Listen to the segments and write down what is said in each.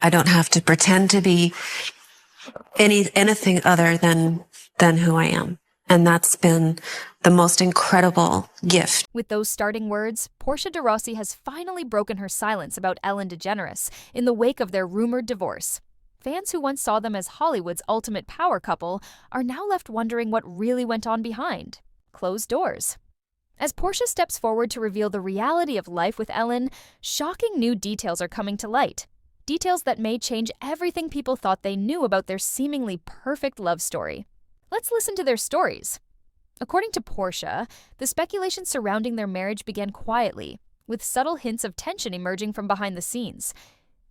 I don't have to pretend to be anything other than who I am. And that's been the most incredible gift. With those starting words, Portia de Rossi has finally broken her silence about Ellen DeGeneres in the wake of their rumored divorce. Fans who once saw them as Hollywood's ultimate power couple are now left wondering what really went on behind closed doors. As Portia steps forward to reveal the reality of life with Ellen, shocking new details are coming to light. Details that may change everything people thought they knew about their seemingly perfect love story. Let's listen to their stories. According to Portia, the speculation surrounding their marriage began quietly, with subtle hints of tension emerging from behind the scenes.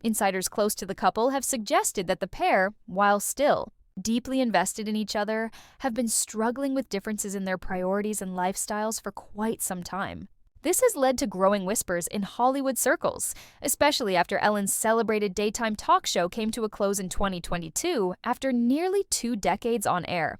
Insiders close to the couple have suggested that the pair, while still deeply invested in each other, have been struggling with differences in their priorities and lifestyles for quite some time. This has led to growing whispers in Hollywood circles, especially after Ellen's celebrated daytime talk show came to a close in 2022 after nearly 2 decades on air.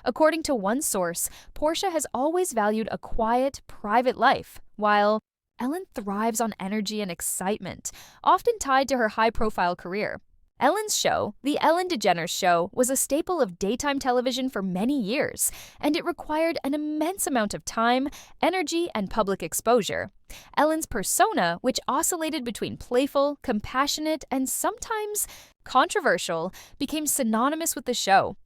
According to one source, Portia has always valued a quiet, private life, while Ellen thrives on energy and excitement, often tied to her high-profile career. Ellen's show, The Ellen DeGeneres Show, was a staple of daytime television for many years, and it required an immense amount of time, energy, and public exposure. Ellen's persona, which oscillated between playful, compassionate, and sometimes controversial, became synonymous with the show.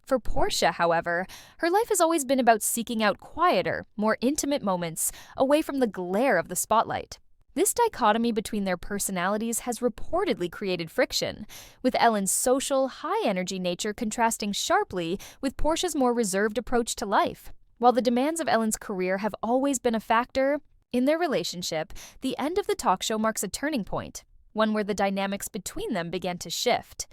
For Portia, however, her life has always been about seeking out quieter, more intimate moments away from the glare of the spotlight. This dichotomy between their personalities has reportedly created friction, with Ellen's social, high-energy nature contrasting sharply with Portia's more reserved approach to life. While the demands of Ellen's career have always been a factor, in their relationship, the end of the talk show marks a turning point, one where the dynamics between them began to shift.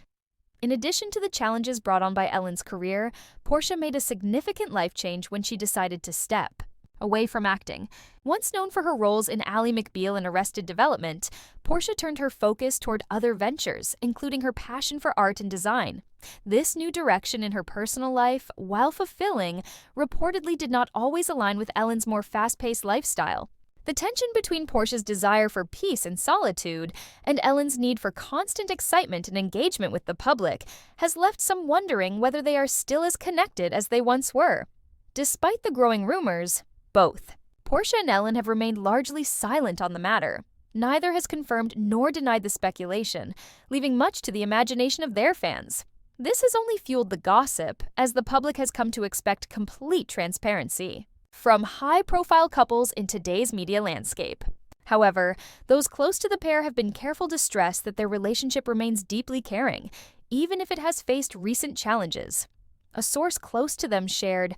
In addition to the challenges brought on by Ellen's career, Portia made a significant life change when she decided to step away from acting. Once known for her roles in Ally McBeal in Arrested Development, Portia turned her focus toward other ventures, including her passion for art and design. This new direction in her personal life, while fulfilling, reportedly did not always align with Ellen's more fast-paced lifestyle. The tension between Portia's desire for peace and solitude and Ellen's need for constant excitement and engagement with the public has left some wondering whether they are still as connected as they once were. Despite the growing rumors, both Portia and Ellen have remained largely silent on the matter. Neither has confirmed nor denied the speculation, leaving much to the imagination of their fans. This has only fueled the gossip, as the public has come to expect complete transparency from high-profile couples in today's media landscape. However, those close to the pair have been careful to stress that their relationship remains deeply caring, even if it has faced recent challenges. A source close to them shared,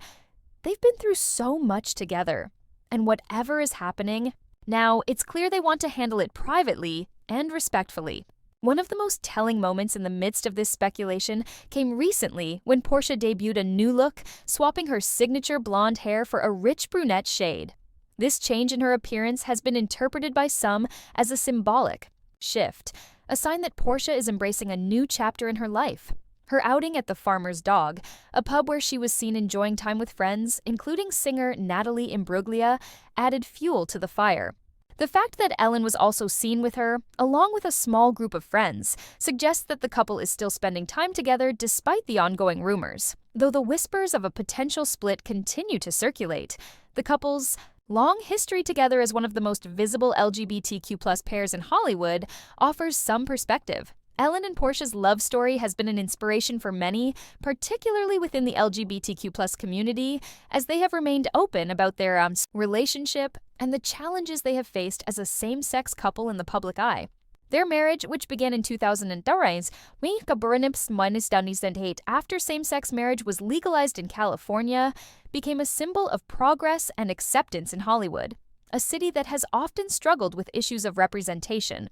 "They've been through so much together, and whatever is happening, now it's clear they want to handle it privately and respectfully." One of the most telling moments in the midst of this speculation came recently when Portia debuted a new look, swapping her signature blonde hair for a rich brunette shade. This change in her appearance has been interpreted by some as a symbolic shift, a sign that Portia is embracing a new chapter in her life. Her outing at the Farmer's Dog, a pub where she was seen enjoying time with friends, including singer Natalie Imbruglia, added fuel to the fire. The fact that Ellen was also seen with her, along with a small group of friends, suggests that the couple is still spending time together despite the ongoing rumors. Though the whispers of a potential split continue to circulate, the couple's long history together as one of the most visible LGBTQ+ pairs in Hollywood offers some perspective. Ellen and Portia's love story has been an inspiration for many, particularly within the LGBTQ+ community, as they have remained open about their relationship and the challenges they have faced as a same-sex couple in the public eye. Their marriage, which began in 2003, may kaburnips minus hate after same-sex marriage was legalized in California, became a symbol of progress and acceptance in Hollywood, a city that has often struggled with issues of representation.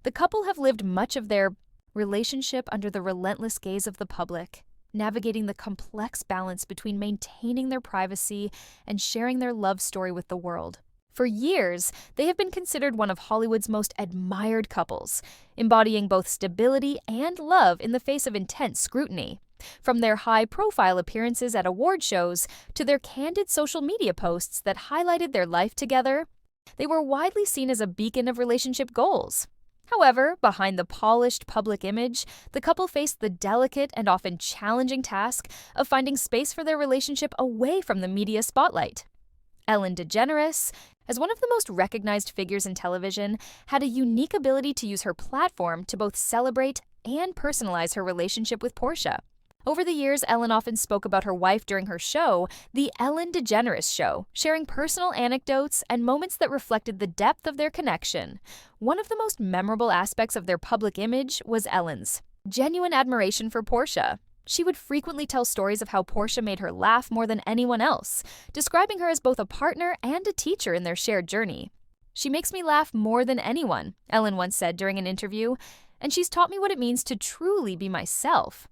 The couple have lived much of their relationship under the relentless gaze of the public, navigating the complex balance between maintaining their privacy and sharing their love story with the world. For years, they have been considered one of Hollywood's most admired couples, embodying both stability and love in the face of intense scrutiny. From their high-profile appearances at award shows to their candid social media posts that highlighted their life together, they were widely seen as a beacon of relationship goals. However, behind the polished public image, the couple faced the delicate and often challenging task of finding space for their relationship away from the media spotlight. Ellen DeGeneres, as one of the most recognized figures in television, had a unique ability to use her platform to both celebrate and personalize her relationship with Portia. Over the years, Ellen often spoke about her wife during her show, The Ellen DeGeneres Show, sharing personal anecdotes and moments that reflected the depth of their connection. One of the most memorable aspects of their public image was Ellen's genuine admiration for Portia. She would frequently tell stories of how Portia made her laugh more than anyone else, describing her as both a partner and a teacher in their shared journey. "She makes me laugh more than anyone," Ellen once said during an interview, "and she's taught me what it means to truly be myself."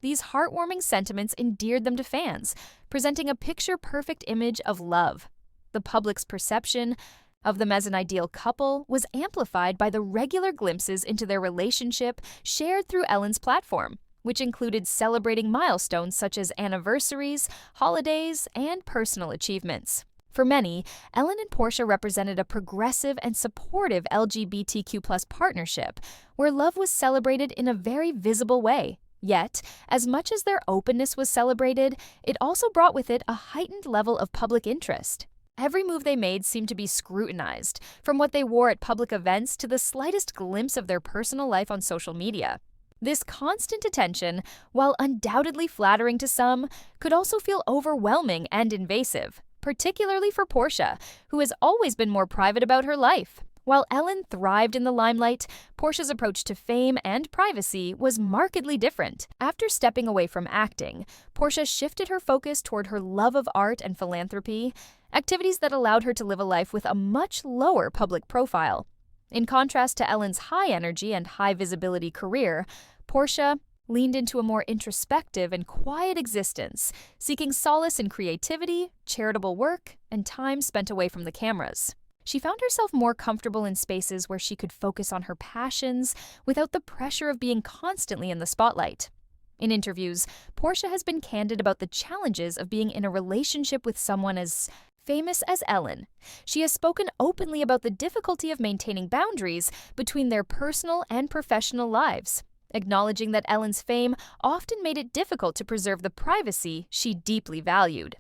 These heartwarming sentiments endeared them to fans, presenting a picture-perfect image of love. The public's perception of them as an ideal couple was amplified by the regular glimpses into their relationship shared through Ellen's platform, which included celebrating milestones such as anniversaries, holidays, and personal achievements. For many, Ellen and Portia represented a progressive and supportive LGBTQ+ partnership, where love was celebrated in a very visible way. Yet, as much as their openness was celebrated, it also brought with it a heightened level of public interest. Every move they made seemed to be scrutinized, from what they wore at public events to the slightest glimpse of their personal life on social media. This constant attention, while undoubtedly flattering to some, could also feel overwhelming and invasive, particularly for Portia, who has always been more private about her life. While Ellen thrived in the limelight, Portia's approach to fame and privacy was markedly different. After stepping away from acting, Portia shifted her focus toward her love of art and philanthropy, activities that allowed her to live a life with a much lower public profile. In contrast to Ellen's high-energy and high-visibility career, Portia leaned into a more introspective and quiet existence, seeking solace in creativity, charitable work, and time spent away from the cameras. She found herself more comfortable in spaces where she could focus on her passions without the pressure of being constantly in the spotlight. In interviews, Portia has been candid about the challenges of being in a relationship with someone as famous as Ellen. She has spoken openly about the difficulty of maintaining boundaries between their personal and professional lives, acknowledging that Ellen's fame often made it difficult to preserve the privacy she deeply valued.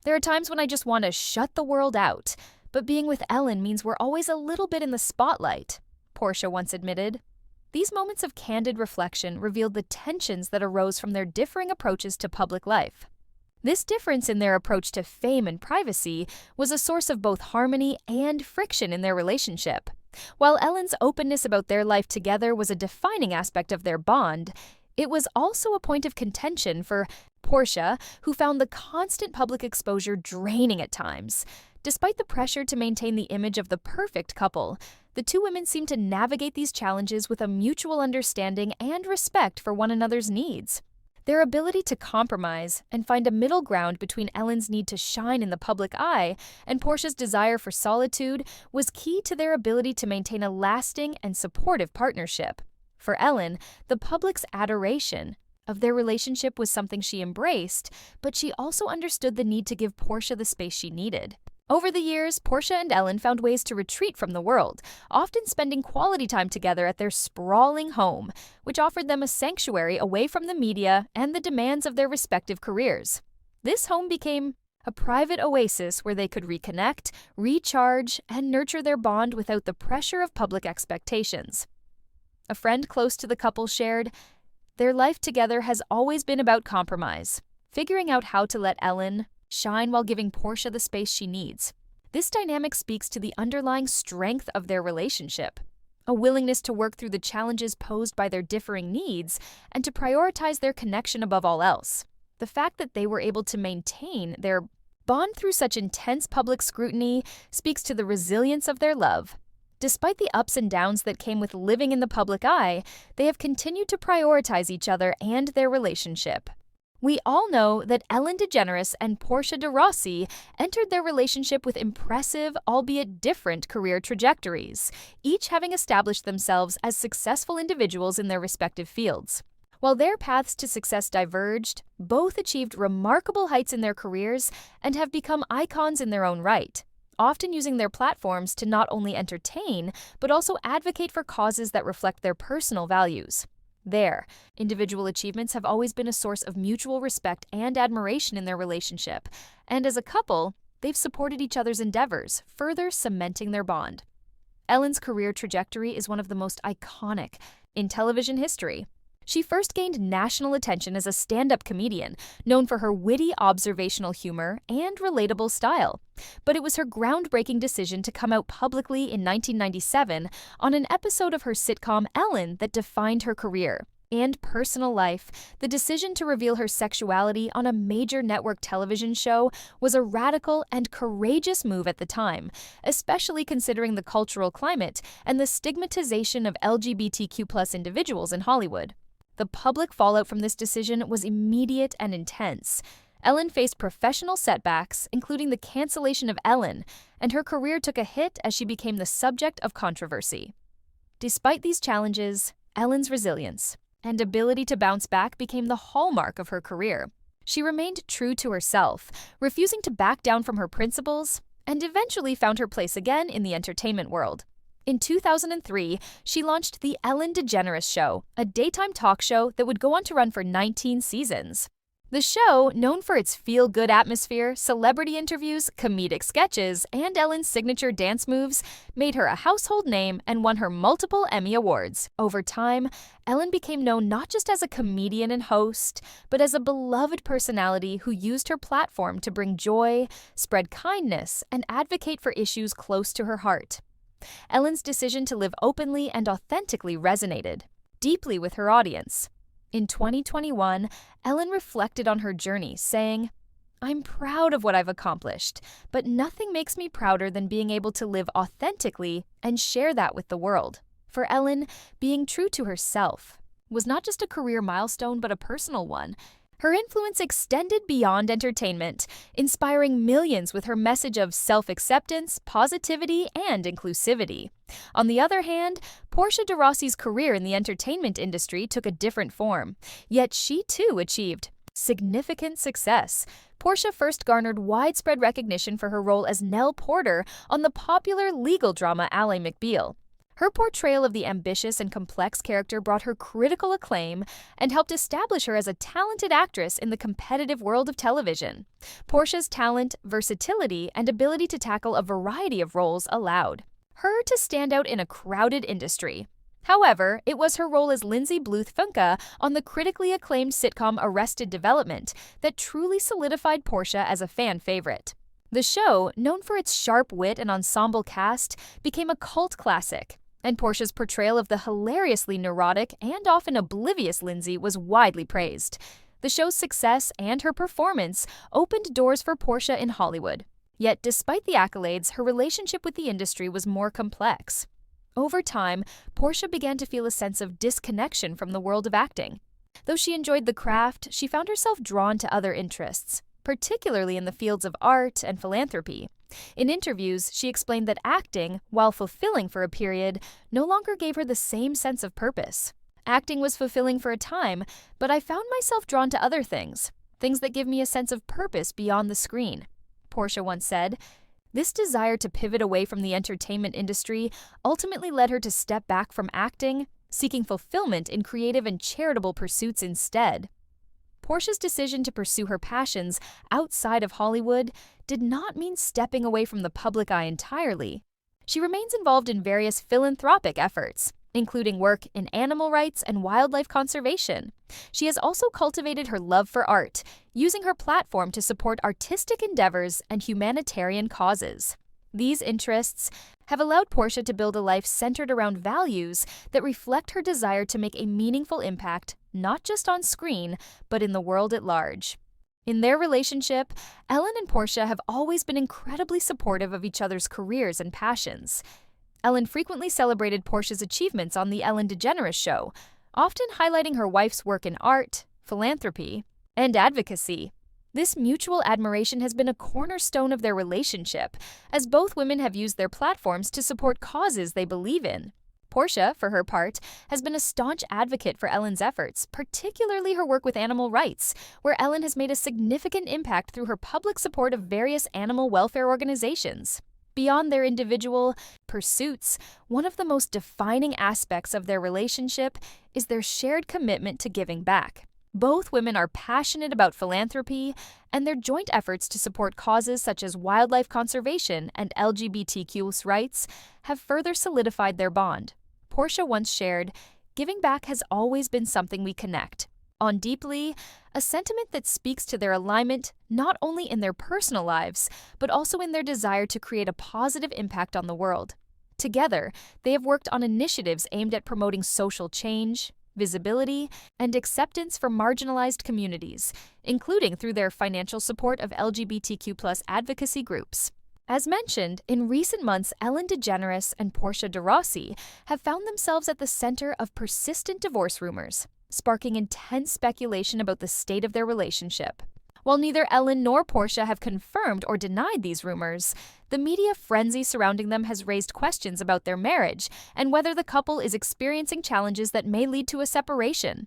"There are times when I just want to shut the world out, but being with Ellen means we're always a little bit in the spotlight," Portia once admitted. These moments of candid reflection revealed the tensions that arose from their differing approaches to public life. This difference in their approach to fame and privacy was a source of both harmony and friction in their relationship. While Ellen's openness about their life together was a defining aspect of their bond, it was also a point of contention for Portia, who found the constant public exposure draining at times. Despite the pressure to maintain the image of the perfect couple, the two women seemed to navigate these challenges with a mutual understanding and respect for one another's needs. Their ability to compromise and find a middle ground between Ellen's need to shine in the public eye and Portia's desire for solitude was key to their ability to maintain a lasting and supportive partnership. For Ellen, the public's adoration of their relationship was something she embraced, but she also understood the need to give Portia the space she needed. Over the years, Portia and Ellen found ways to retreat from the world, often spending quality time together at their sprawling home, which offered them a sanctuary away from the media and the demands of their respective careers. This home became a private oasis where they could reconnect, recharge, and nurture their bond without the pressure of public expectations. A friend close to the couple shared, "Their life together has always been about compromise, figuring out how to let Ellen shine while giving Portia the space she needs." This dynamic speaks to the underlying strength of their relationship, a willingness to work through the challenges posed by their differing needs and to prioritize their connection above all else. The fact that they were able to maintain their bond through such intense public scrutiny speaks to the resilience of their love. Despite the ups and downs that came with living in the public eye, they have continued to prioritize each other and their relationship. We all know that Ellen DeGeneres and Portia de Rossi entered their relationship with impressive, albeit different, career trajectories, each having established themselves as successful individuals in their respective fields. While their paths to success diverged, both achieved remarkable heights in their careers and have become icons in their own right. often using their platforms to not only entertain, but also advocate for causes that reflect their personal values. Their individual achievements have always been a source of mutual respect and admiration in their relationship, and as a couple, they've supported each other's endeavors, further cementing their bond. Ellen's career trajectory is one of the most iconic in television history. She first gained national attention as a stand-up comedian, known for her witty observational humor and relatable style. But it was her groundbreaking decision to come out publicly in 1997 on an episode of her sitcom Ellen that defined her career and personal life. The decision to reveal her sexuality on a major network television show was a radical and courageous move at the time, especially considering the cultural climate and the stigmatization of LGBTQ+ individuals in Hollywood. The public fallout from this decision was immediate and intense. Ellen faced professional setbacks, including the cancellation of Ellen, and her career took a hit as she became the subject of controversy. Despite these challenges, Ellen's resilience and ability to bounce back became the hallmark of her career. She remained true to herself, refusing to back down from her principles, and eventually found her place again in the entertainment world. In 2003, she launched The Ellen DeGeneres Show, a daytime talk show that would go on to run for 19 seasons. The show, known for its feel-good atmosphere, celebrity interviews, comedic sketches, and Ellen's signature dance moves, made her a household name and won her multiple Emmy Awards. Over time, Ellen became known not just as a comedian and host, but as a beloved personality who used her platform to bring joy, spread kindness, and advocate for issues close to her heart. Ellen's decision to live openly and authentically resonated deeply with her audience. In 2021, Ellen reflected on her journey, saying, "I'm proud of what I've accomplished, but nothing makes me prouder than being able to live authentically and share that with the world." For Ellen, being true to herself was not just a career milestone, but a personal one. Her influence extended beyond entertainment, inspiring millions with her message of self-acceptance, positivity, and inclusivity. On the other hand, Portia de Rossi's career in the entertainment industry took a different form, yet she too achieved significant success. Portia first garnered widespread recognition for her role as Nell Porter on the popular legal drama Ally McBeal. Her portrayal of the ambitious and complex character brought her critical acclaim and helped establish her as a talented actress in the competitive world of television. Portia's talent, versatility, and ability to tackle a variety of roles allowed her to stand out in a crowded industry. However, it was her role as Lindsay Bluth Funke on the critically acclaimed sitcom Arrested Development that truly solidified Portia as a fan favorite. The show, known for its sharp wit and ensemble cast, became a cult classic, and Portia's portrayal of the hilariously neurotic and often oblivious Lindsay was widely praised. The show's success and her performance opened doors for Portia in Hollywood. Yet, despite the accolades, her relationship with the industry was more complex. Over time, Portia began to feel a sense of disconnection from the world of acting. Though she enjoyed the craft, she found herself drawn to other interests, particularly in the fields of art and philanthropy. In interviews, she explained that acting, while fulfilling for a period, no longer gave her the same sense of purpose. "Acting was fulfilling for a time, but I found myself drawn to other things that give me a sense of purpose beyond the screen," Portia once said. This desire to pivot away from the entertainment industry ultimately led her to step back from acting, seeking fulfillment in creative and charitable pursuits instead. Portia's decision to pursue her passions outside of Hollywood did not mean stepping away from the public eye entirely. She remains involved in various philanthropic efforts, including work in animal rights and wildlife conservation. She has also cultivated her love for art, using her platform to support artistic endeavors and humanitarian causes. These interests have allowed Portia to build a life centered around values that reflect her desire to make a meaningful impact, not just on screen, but in the world at large. In their relationship, Ellen and Portia have always been incredibly supportive of each other's careers and passions. Ellen frequently celebrated Portia's achievements on The Ellen DeGeneres Show, often highlighting her wife's work in art, philanthropy, and advocacy. This mutual admiration has been a cornerstone of their relationship, as both women have used their platforms to support causes they believe in. Portia, for her part, has been a staunch advocate for Ellen's efforts, particularly her work with animal rights, where Ellen has made a significant impact through her public support of various animal welfare organizations. Beyond their individual pursuits, one of the most defining aspects of their relationship is their shared commitment to giving back. Both women are passionate about philanthropy, and their joint efforts to support causes such as wildlife conservation and LGBTQ rights have further solidified their bond. Portia once shared, "Giving back has always been something we connect on deeply, a sentiment that speaks to their alignment not only in their personal lives, but also in their desire to create a positive impact on the world." Together, they have worked on initiatives aimed at promoting social change, visibility, and acceptance for marginalized communities, including through their financial support of LGBTQ+ advocacy groups. As mentioned, in recent months, Ellen DeGeneres and Portia de Rossi have found themselves at the center of persistent divorce rumors, sparking intense speculation about the state of their relationship. While neither Ellen nor Portia have confirmed or denied these rumors, the media frenzy surrounding them has raised questions about their marriage and whether the couple is experiencing challenges that may lead to a separation.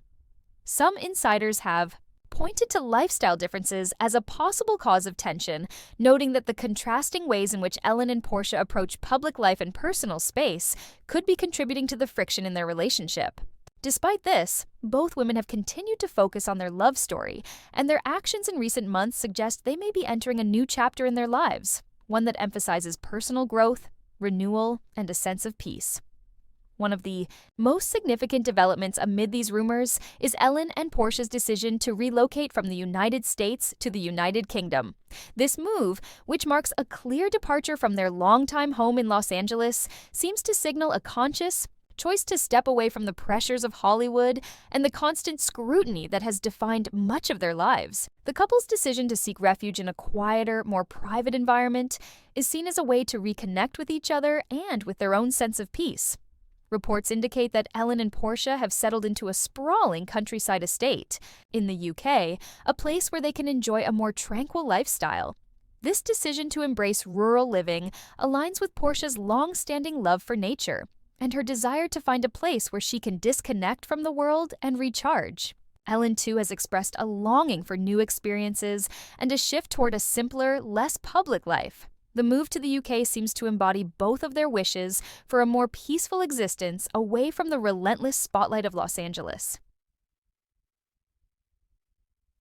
Some insiders have pointed to lifestyle differences as a possible cause of tension, noting that the contrasting ways in which Ellen and Portia approach public life and personal space could be contributing to the friction in their relationship. Despite this, both women have continued to focus on their love story, and their actions in recent months suggest they may be entering a new chapter in their lives, one that emphasizes personal growth, renewal, and a sense of peace. One of the most significant developments amid these rumors is Ellen and Portia's decision to relocate from the United States to the United Kingdom. This move, which marks a clear departure from their longtime home in Los Angeles, seems to signal a conscious choice to step away from the pressures of Hollywood and the constant scrutiny that has defined much of their lives. The couple's decision to seek refuge in a quieter, more private environment is seen as a way to reconnect with each other and with their own sense of peace. Reports indicate that Ellen and Portia have settled into a sprawling countryside estate in the UK, a place where they can enjoy a more tranquil lifestyle. This decision to embrace rural living aligns with Portia's long-standing love for nature and her desire to find a place where she can disconnect from the world and recharge. Ellen, too, has expressed a longing for new experiences and a shift toward a simpler, less public life. The move to the UK seems to embody both of their wishes for a more peaceful existence away from the relentless spotlight of Los Angeles.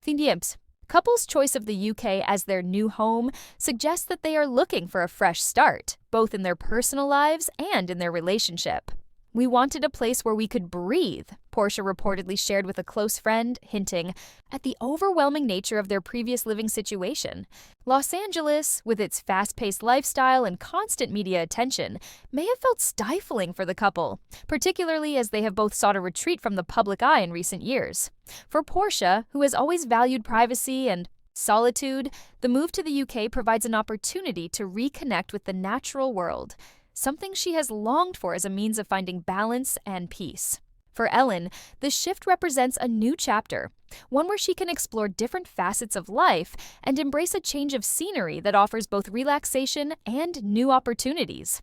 Findiemps. Couples' choice of the UK as their new home suggests that they are looking for a fresh start, both in their personal lives and in their relationship. "We wanted a place where we could breathe," Portia reportedly shared with a close friend, hinting at the overwhelming nature of their previous living situation. Los Angeles, with its fast-paced lifestyle and constant media attention, may have felt stifling for the couple, particularly as they have both sought a retreat from the public eye in recent years. For Portia, who has always valued privacy and solitude, the move to the UK provides an opportunity to reconnect with the natural world, something she has longed for as a means of finding balance and peace. For Ellen, the shift represents a new chapter, one where she can explore different facets of life and embrace a change of scenery that offers both relaxation and new opportunities.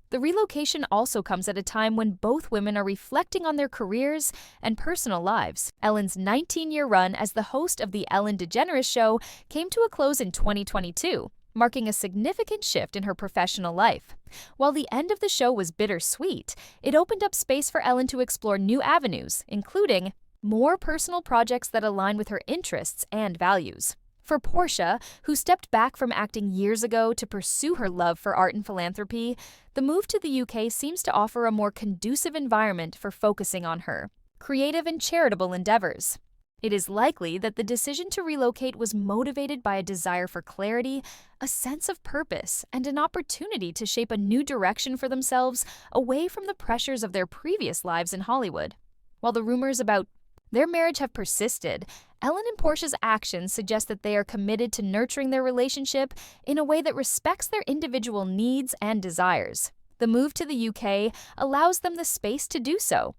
The relocation also comes at a time when both women are reflecting on their careers and personal lives. Ellen's 19-year run as the host of The Ellen DeGeneres Show came to a close in 2022, marking a significant shift in her professional life. While the end of the show was bittersweet, it opened up space for Ellen to explore new avenues, including more personal projects that align with her interests and values. For Portia, who stepped back from acting years ago to pursue her love for art and philanthropy, the move to the UK seems to offer a more conducive environment for focusing on her creative and charitable endeavors. It is likely that the decision to relocate was motivated by a desire for clarity, a sense of purpose, and an opportunity to shape a new direction for themselves away from the pressures of their previous lives in Hollywood. While the rumors about their marriage have persisted, Ellen and Portia's actions suggest that they are committed to nurturing their relationship in a way that respects their individual needs and desires. The move to the UK allows them the space to do so,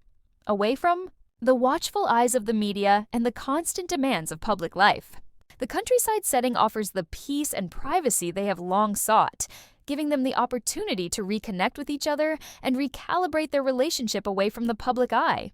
away from the watchful eyes of the media and the constant demands of public life. The countryside setting offers the peace and privacy they have long sought, giving them the opportunity to reconnect with each other and recalibrate their relationship away from the public eye.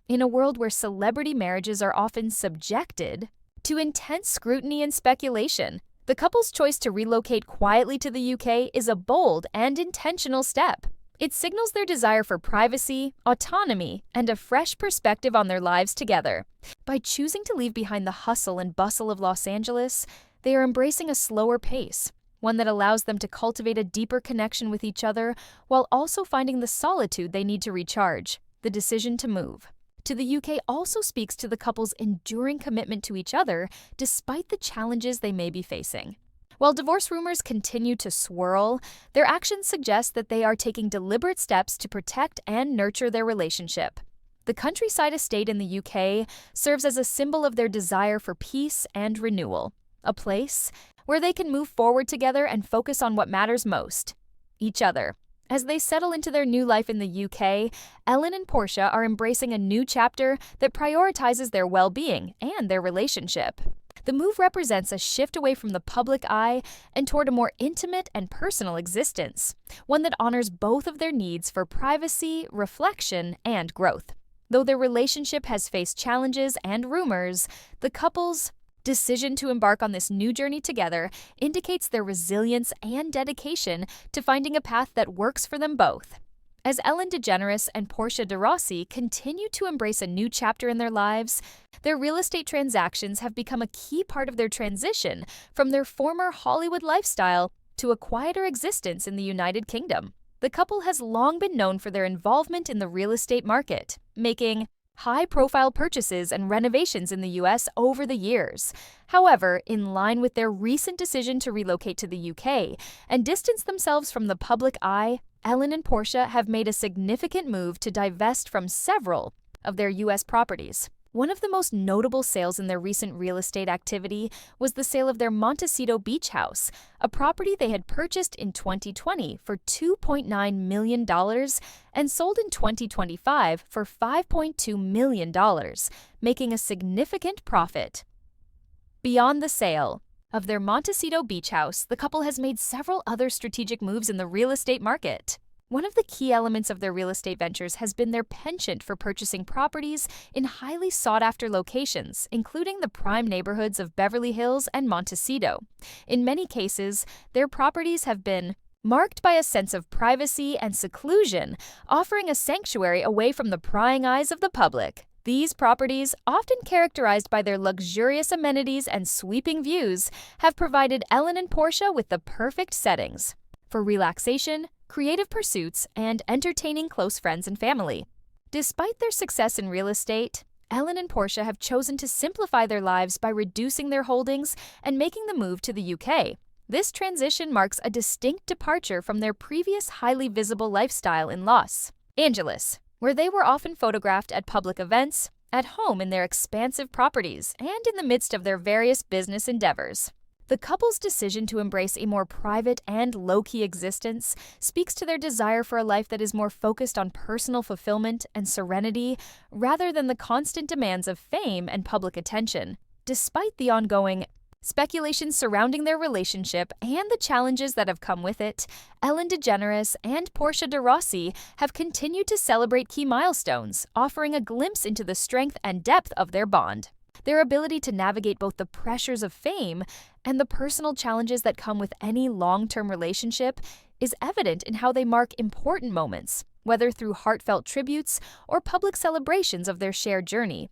In a world where celebrity marriages are often subjected to intense scrutiny and speculation, The couple's choice to relocate quietly to the UK is a bold and intentional step. It signals their desire for privacy, autonomy, and a fresh perspective on their lives together. By choosing to leave behind the hustle and bustle of Los Angeles, they are embracing a slower pace, one that allows them to cultivate a deeper connection with each other while also finding the solitude they need to recharge. The decision to move to the UK also speaks to the couple's enduring commitment to each other despite the challenges they may be facing. While divorce rumors continue to swirl, their actions suggest that they are taking deliberate steps to protect and nurture their relationship. The countryside estate in the UK serves as a symbol of their desire for peace and renewal, a place where they can move forward together and focus on what matters most: each other. As they settle into their new life in the UK, Ellen and Portia are embracing a new chapter that prioritizes their well-being and their relationship. The move represents a shift away from the public eye and toward a more intimate and personal existence, one that honors both of their needs for privacy, reflection, and growth. Though their relationship has faced challenges and rumors, the couple's decision to embark on this new journey together indicates their resilience and dedication to finding a path that works for them both. As Ellen DeGeneres and Portia de Rossi continue to embrace a new chapter in their lives, their real estate transactions have become a key part of their transition from their former Hollywood lifestyle to a quieter existence in the United Kingdom. The couple has long been known for their involvement in the real estate market, making high-profile purchases and renovations in the U.S. over the years. However, in line with their recent decision to relocate to the U.K. and distance themselves from the public eye, Ellen and Portia have made a significant move to divest from several of their U.S. properties. One of the most notable sales in their recent real estate activity was the sale of their Montecito Beach house, a property they had purchased in 2020 for $2.9 million and sold in 2025 for $5.2 million, making a significant profit. Beyond the sale of their Montecito Beach house, the couple has made several other strategic moves in the real estate market. One of the key elements of their real estate ventures has been their penchant for purchasing properties in highly sought-after locations, including the prime neighborhoods of Beverly Hills and Montecito. In many cases, their properties have been marked by a sense of privacy and seclusion, offering a sanctuary away from the prying eyes of the public. These properties, often characterized by their luxurious amenities and sweeping views, have provided Ellen and Portia with the perfect settings for relaxation, creative pursuits, and entertaining close friends and family. Despite their success in real estate, Ellen and Portia have chosen to simplify their lives by reducing their holdings and making the move to the UK. This transition marks a distinct departure from their previous highly visible lifestyle in Los Angeles, where they were often photographed at public events, at home in their expansive properties, and in the midst of their various business endeavors. The couple's decision to embrace a more private and low-key existence speaks to their desire for a life that is more focused on personal fulfillment and serenity rather than the constant demands of fame and public attention. Despite the ongoing speculation surrounding their relationship and the challenges that have come with it, Ellen DeGeneres and Portia de Rossi have continued to celebrate key milestones, offering a glimpse into the strength and depth of their bond. Their ability to navigate both the pressures of fame and the personal challenges that come with any long-term relationship is evident in how they mark important moments, whether through heartfelt tributes or public celebrations of their shared journey.